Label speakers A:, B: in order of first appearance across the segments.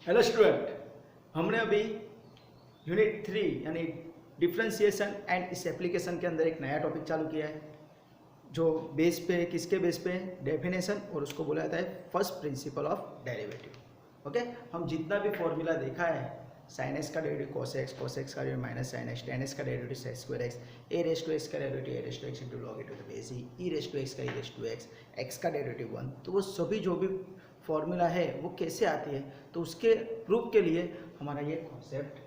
A: Hello student, हमने अभी unit 3 यानी डिफरेंशिएशन एंड इस एप्लीकेशन के अंदर एक नया टॉपिक चालू किया है जो बेस पे किसके बेस पे डेफिनेशन और उसको बोला जाता है first principle of derivative. Okay, हम जितना भी फॉर्मूला देखा है साइन एक्स का डेरिवेटिव कोस एक्स का derivative minus sine x, tan x का derivative sec square x, a raise to x का derivative a raise to x into log a to the base e raise to x का e raise to x, x का derivative 1, तो वो सभी जो भी formula है वो कैसे आती है तो उसके प्रूफ के लिए हमारा ये कॉन्सेप्ट।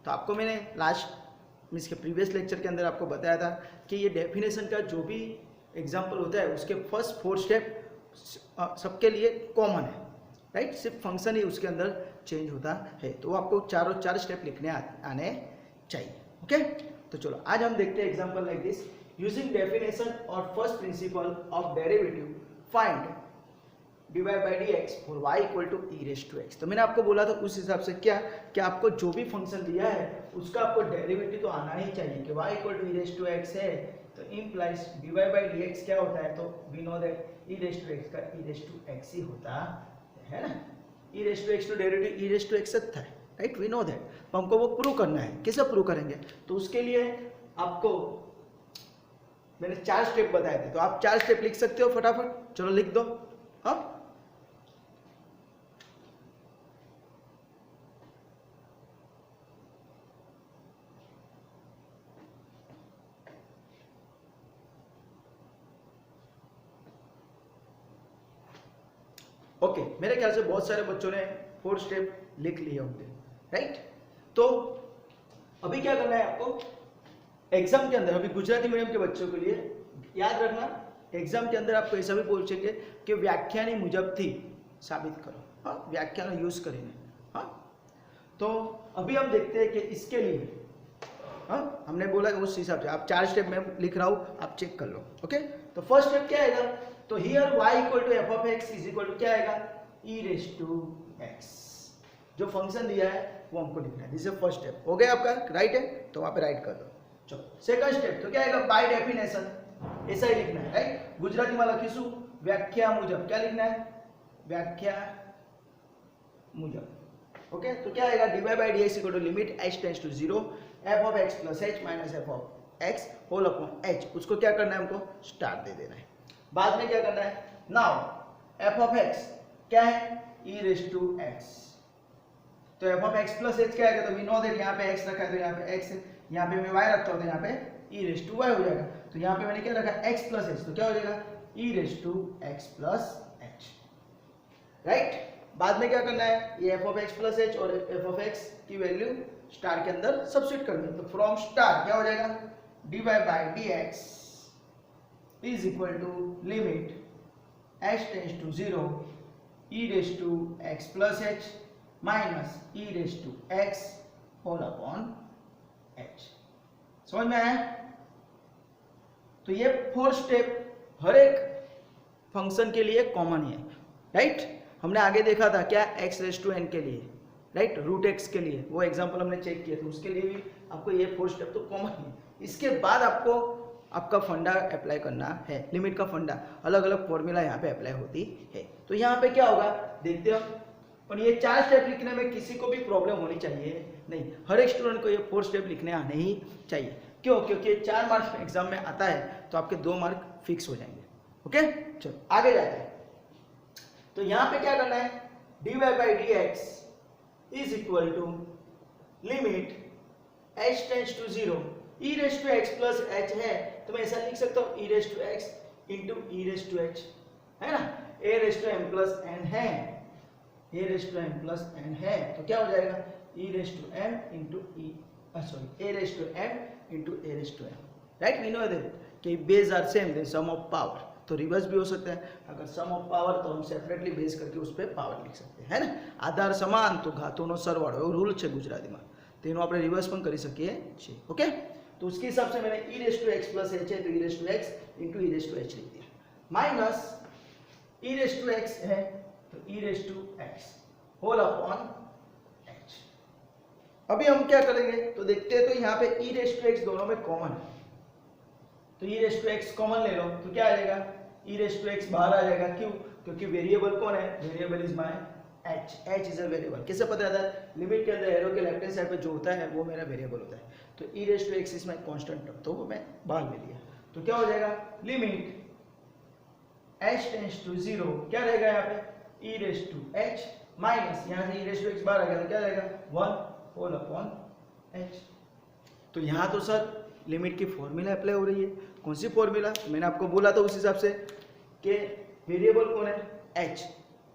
A: तो आपको मैंने लास्ट मीन्स के प्रीवियस लेक्चर के अंदर आपको बताया था कि ये डेफिनेशन का जो भी एग्जांपल होता है उसके फर्स्ट 4 स्टेप सबके लिए कॉमन है, राइट। सिर्फ फंक्शन ही उसके अंदर चेंज होता है, तो आपको चारों 4 स्टेप लिखने आने चाहिए। ओके, तो चलो आज हम देखते हैं example like this. Using definition और first principle of derivative find dy by dx और y equal to e raise to x. तो मैंने आपको बोला था उस हिसाब से क्या कि आपको जो भी फंक्शन दिया है उसका आपको डेरिवेटिव तो आना ही चाहिए कि y equal to e raise to x है तो इम्प्लाइज dy by dx क्या होता है, तो we know that e raise to x का ई रेस टू एक्स ही होता है ना। E raise to x to derivative e raise to x था, राइट, वी नो दैट। तो हमको वो प्रूव करना है, कैसे प्रूव करेंगे तो उसके लिए आपको मैंने 4 स्टेप बताए थे, तो आप 4 स्टेप लिख सकते हो फटाफट। चलो लिख दो। हाँ, ओके, मेरे ख्याल से बहुत सारे बच्चों ने 4 स्टेप लिख लिए होंगे, राइट। तो अभी क्या करना है आपको एग्जाम के अंदर, अभी गुजराती मीडियम के बच्चों के लिए याद रखना, एग्जाम के अंदर आपको ऐसा भी पूछेंगे कि व्याख्यानी मुजब थी साबित करो। हाँ, व्याख्यान यूज करेंगे। हाँ, तो अभी हम देखते हैं कि इसके लिए हाँ हमने बोला उस हिसाब से आप 4 स्टेप में लिख रहा हूं, आप चेक कर लो। ओके, तो फर्स्ट स्टेप क्या आएगा, तो here y equal to f of x is equal to क्या आएगा, ई रेस टू एक्स। जो फंक्शन दिया है वो हमको लिखना है। दिस इज फर्स्ट स्टेप, हो गया आपका, राइट है तो वहां पे राइट कर दो। चलो सेकंड स्टेप, तो क्या आएगा, बाय डेफिनेशन, ऐसा ही लिखना है, राइट। गुजराती में लखीशु व्याख्या मुजब, क्या लिखना है, व्याख्या मुजब। ओके, तो क्या आएगा, dy by dx equal to limit h tends to 0 f of x plus h minus f of x whole upon h। उसको क्या करना है, हमको स्टार दे देना है। बाद में क्या करना है, नाउ f of x क्या है, e रेस टू x, तो f of x plus h क्या आएगा, तो वी नो दैट यहाँ पे x रखा है तो यहाँ पे x है, यहाँ पे मैं y रखता हूँ तो यहाँ पे e रेस टू y हो जाएगा। तो यहाँ पे मैंने क्या रखा, x प्लस h, तो क्या हो जाएगा, e raise to x plus h, right. बाद में क्या करना है, ये f of x plus h और f of x की वैल्यू स्टार के अंदर सब्स्टिट्यूट करनी है। तो फ्रॉम स्टार क्या हो जाएगा, dy by dx is equal to limit h tends to 0 e raise to x plus h minus e raise to x whole upon h। समझ में आया। तो ये 4 स्टेप हर एक फंक्शन के लिए कॉमन है, राइट। हमने आगे देखा था क्या, x रेस टू n के लिए, राइट, रूट x के लिए वो एग्जांपल हमने चेक किया था, उसके लिए भी आपको ये 4 स्टेप तो कॉमन है। इसके बाद आपको आपका फंडा अप्लाई करना है, लिमिट का फंडा, अलग अलग फॉर्मूला यहाँ पे अप्लाई होती है। तो यहाँ पे क्या होगा देखते हो, पर ये 4 स्टेप लिखने में किसी को भी प्रॉब्लम होनी चाहिए नहीं, हर एक स्टूडेंट को ये 4 स्टेप लिखने आने ही चाहिए। क्यों, क्योंकि 4 मार्क्स एग्जाम में आता है तो आपके 2 मार्क फिक्स हो जाएंगे। ओके, चलो आगे जाते हैं। तो यहाँ पे क्या करना है, dy by dx is equal to limit h tends to 0 e raise to x plus h है, तो मैं ऐसा लिख सकता हूँ e raise to x into e raise to h, है ना। a raise to m plus n है, a raise to m plus n है, तो क्या हो जाएगा, e raise to m into a raise to m into a raise to m, right. We know that कि base are same then sum of power, तो reverse भी हो सकता है। अगर सम ऑफ पावर तो हम सेपरेटली बेस करके उस पर पावर लिख सकते हैं, है ना। आधार समान तो घातोनो सरवाળો એવો રૂલ છે ગુજરાતીમાં, તો એનો આપણે રિવર્સ પણ કરી શકીએ છીએ। ओके, तो उसके हिसाब से मैंने e raise to x plus h है तो e raise to x into e raise to h लिख दिया, minus e raise to x है तो e raise to x whole upon h। अभी हम क्या करेंगे तो देखते हैं, तो यहाँ पे e रेस टू x दोनों में कॉमन है, तो e raise to x common ले लो तो क्या आ जाएगा, e रेस टू x बाहर आ जाएगा। क्यों, क्योंकि वेरिएबल कौन है, variable is my h is a variable. कैसे पता रहता है? लिमिट के अंदर एरो के लेफ्ट हैंड साइड पे जो होता है वो मेरा वेरिएबल होता है। तो e रेज टू x इसमें कांस्टेंट टर्म, तो वो मैं बाहर ले लिया। तो क्या हो जाएगा? लिमिट h टेंड्स टू 0, क्या रहेगा यहाँ पे? e raise to h minus, यहाँ से e रेज टू x बाहर आ गया तो क्या रहेगा? 1 होल अपॉन h। तो यहाँ तो सर लिमिट की फॉर्मूला अप्लाई हो रही है। कौन सी फॉर्मूला? मैंने आपको बोला था उस हिसाब से कि वेरिएबल कौन है? h,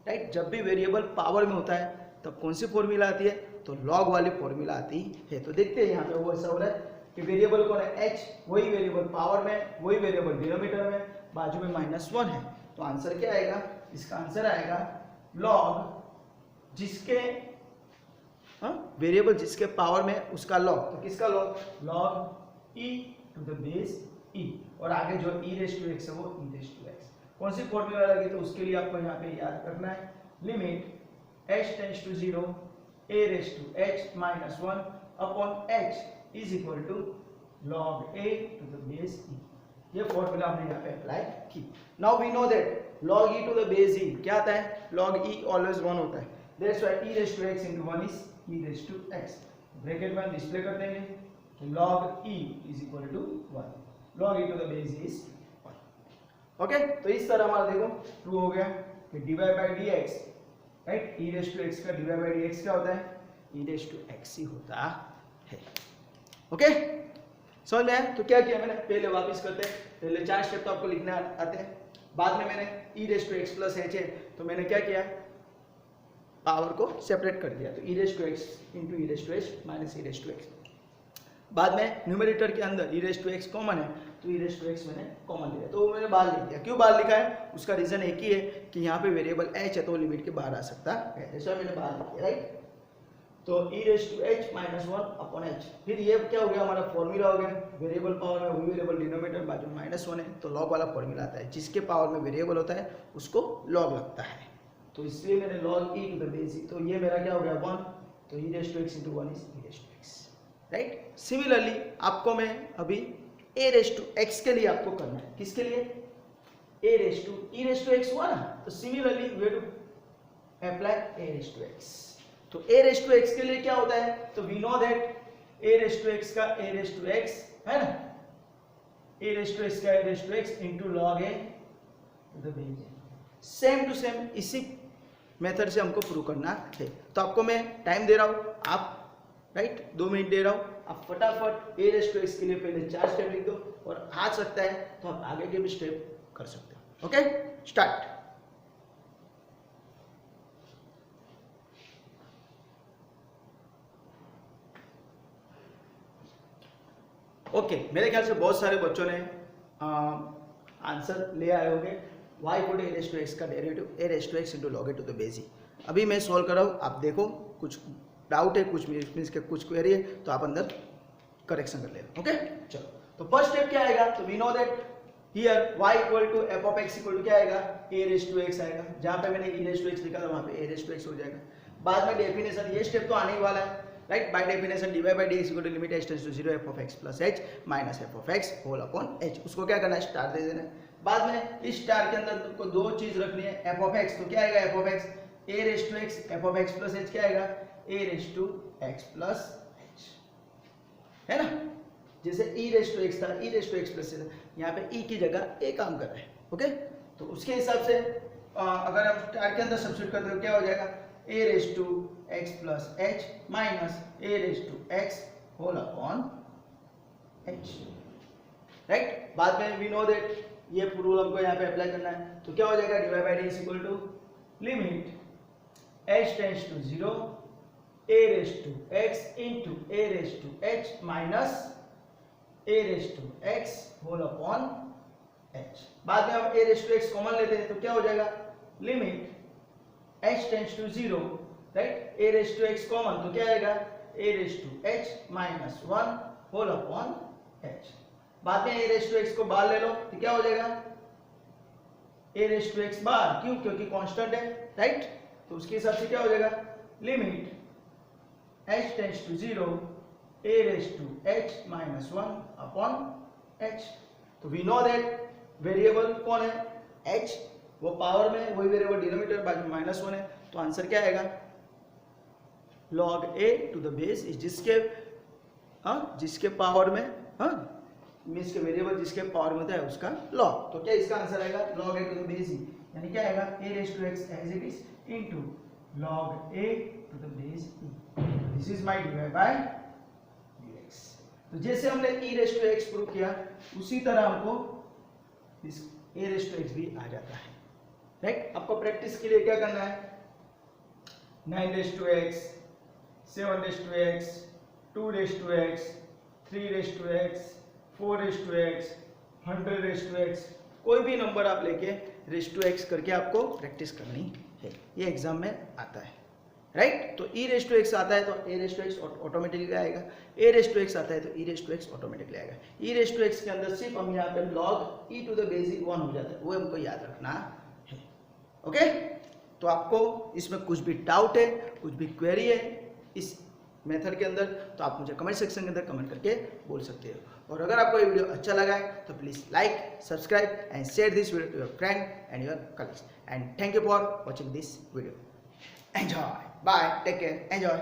A: right. जब भी वेरिएबल पावर में होता है तब कौन सी फॉर्मूला आती है? तो लॉग वाली फॉर्मूला आती है। तो देखते हैं यहाँ पे वो ऐसा हो रहा है कि वेरिएबल कौन है? h, वही वेरिएबल पावर में, वही वेरिएबल डिनोमिनेटर में, बाजू में -1 है। तो आंसर क्या आएगा? इसका आंसर आएगा लॉग जिसके वेरिएबल जिसके पावर में उसका लॉग। तो किसका log? Log e to the base e, और आगे जो e रेज टू x है वो e रेज टू x। कौन सी फॉर्मूला लगी? तो उसके लिए आपको यहाँ पे याद करना है limit h tends to 0 a raise to h minus 1 upon h is equal to log a to the base e। ये फॉर्मूला हमने यहाँ पे अप्लाई की। Now we know that log e to the base e क्या आता है? log e always 1 होता है। That's why e raise to x into 1 is e raise to x। Bracket में डिस्प्ले कर देंगे कि log e is equal to 1, log e to the base is 1। Okay, तो इस तरह हमारा देखो प्रूव हो गया कि dy by dx, right, e raise to x का dy बाय dx क्या होता है? e रेज टू x ही होता है। ओके, समझ में आया? तो क्या किया मैंने? पहले वापस करते हैं। पहले 4 स्टेप तो आपको लिखने आते हैं, बाद में मैंने e raise to x plus h है तो मैंने क्या किया? पावर को सेपरेट कर दिया। तो e raise to x into e raise to h minus e raise to x। बाद में न्यूमरेटर के अंदर e raise to x common है तो e रेज टू x मैंने कॉमन लिया, तो वो मैंने बाहर लिख दिया। क्यों बाहर लिखा है? उसका रीजन एक ही है कि यहाँ पे वेरिएबल h है तो लिमिट के बाहर आ सकता है, ऐसा मैंने बाहर लिख दिया, राइट। तो e raise to h minus 1 upon h। फिर ये क्या हो गया? हमारा फॉर्मूला हो गया, वेरिएबल पावर में वही वेरिएबल डिनोमिनेटर, बाजू में -1 है तो लॉग वाला फॉर्मूला आता है। जिसके पावर में वेरिएबल होता है उसको लॉग लगता है, तो इसलिए मैंने log e to the base e। तो ये मेरा क्या हो गया? 1, तो e raise to x into 1 is e raise to x, right. Similarly आपको मैं अभी a रेज टू x के लिए आपको करना है। किसके लिए? a raise to e raise to x हुआ ना, तो similarly we too apply a raise to x। तो a रेज टू x के लिए क्या होता है? तो we know that a raise to x का a रेज टू x है ना, a रेज टू x का a raise to x into log a to the base a। Same to same इसी मेथड से हमको प्रूव करना है। तो आपको मैं टाइम दे रहा हूँ, आप राइट 2 मिनट दे रहा हूँ, आप फटाफट a रेज टू x के लिए पहले 4 स्टेप लिख दो, और आ सकता है तो आप आगे के भी स्टेप कर सकते हो। Okay, start. ओके, मेरे ख्याल से बहुत सारे बच्चों ने आंसर ले आए होंगे। y equal to a raise to x का derivative a raise to x into log a to the base e। अभी मैं सॉल्व कर रहा हूँ, आप देखो कुछ डाउट है, कुछ मीन्स के कुछ क्वेरी है तो आप अंदर करेक्शन कर लेना। ओके, चलो। तो फर्स्ट स्टेप क्या आएगा? तो we know that here y equal to f of x equal to क्या आएगा? a रेज टू x आएगा। जहाँ पे मैंने e रेज टू x लिखा था वहाँ पे a रेज टू x हो जाएगा। बाद में डेफिनेशन, ये स्टेप तो आने ही वाला है, right. By definition dy by dx equal to limit h tends to 0 f of x plus h minus f of x whole upon h। उसको क्या करना है? स्टार दे देना है। बाद में इस स्टार के अंदर तुमको 2 चीज रखनी है, f ऑफ x, तो क्या आएगा? f of x a raise to x, f of x plus h क्या आएगा? a raise to x plus h, है ना। जैसे e रेज टू x था, e raise to x plus h, यहाँ पे e की जगह a काम कर रहा है। ओके, तो उसके हिसाब से अगर हम स्टार के अंदर सब्स्टिट्यूट करते हो क्या हो जाएगा? a raise to x plus h minus a raise to x whole upon h, right. बाद में वी नो दैट ये रूल हमको यहाँ पे अप्लाई करना है, तो क्या हो जाएगा? dy by dx equal to limit h tends to 0 a raise to x into a raise to h minus a raise to x whole upon h। बाद में हम a raise to x common लेते हैं तो क्या हो जाएगा? Limit h tends to 0, right, a raise to x common तो क्या आएगा? a raise to h minus 1 whole upon h। बाद में a रेज टू x को बाहर ले लो तो क्या हो जाएगा? a रेज टू x बाहर, क्यों? क्योंकि कांस्टेंट है, राइट। तो उसके हिसाब से क्या हो जाएगा? Limit h tends to 0 a raise to h minus 1 upon h। तो वी नो दैट वेरिएबल कौन है? h, वो पावर में वही वेरिएबल डिनोमिनेटर बाजू -1 है, तो आंसर क्या आएगा log a to the base is जिसके पावर में मीन्स के वेरिएबल जिसके पावर में होता है उसका लॉग। तो क्या इसका आंसर आएगा log a to the base e, यानी क्या आएगा a raise to x as it is into log a to the base e। This is my dy by dx। तो जैसे हमने e raise to x prove किया उसी तरह हमको इस a रेज़ टू x भी आ जाता है, राइट। आपको प्रैक्टिस के लिए क्या करना है 9 raise to x, 7 raise to x, 2 raise to x, 3 raise to x, 4 raise to x, 100 raise to x, कोई भी नंबर आप लेके रेज़ टू x करके आपको प्रैक्टिस करनी है, ये एग्जाम में आता है, राइट। तो e रेज़ टू x आता है तो a raise to x automatically आएगा, a रेज़ टू x आता है तो e raise to x automatically आएगा। e रेज़ टू x के अंदर सिर्फ हम यहाँ पे log e to the basic 1 हो जाता है, वो हमको याद रखना है, ओके। तो आपको इसमें कुछ भी डाउट है, कुछ भी क्वेरी है इस मेथड के अंदर, तो आप मुझे कमेंट सेक्शन के अंदर कमेंट करके बोल सकते हो। और अगर आपको ये वीडियो अच्छा लगा है तो please like, subscribe and share this video to your friend and your colleagues. And thank you for watching this video. Enjoy, bye, take care, enjoy.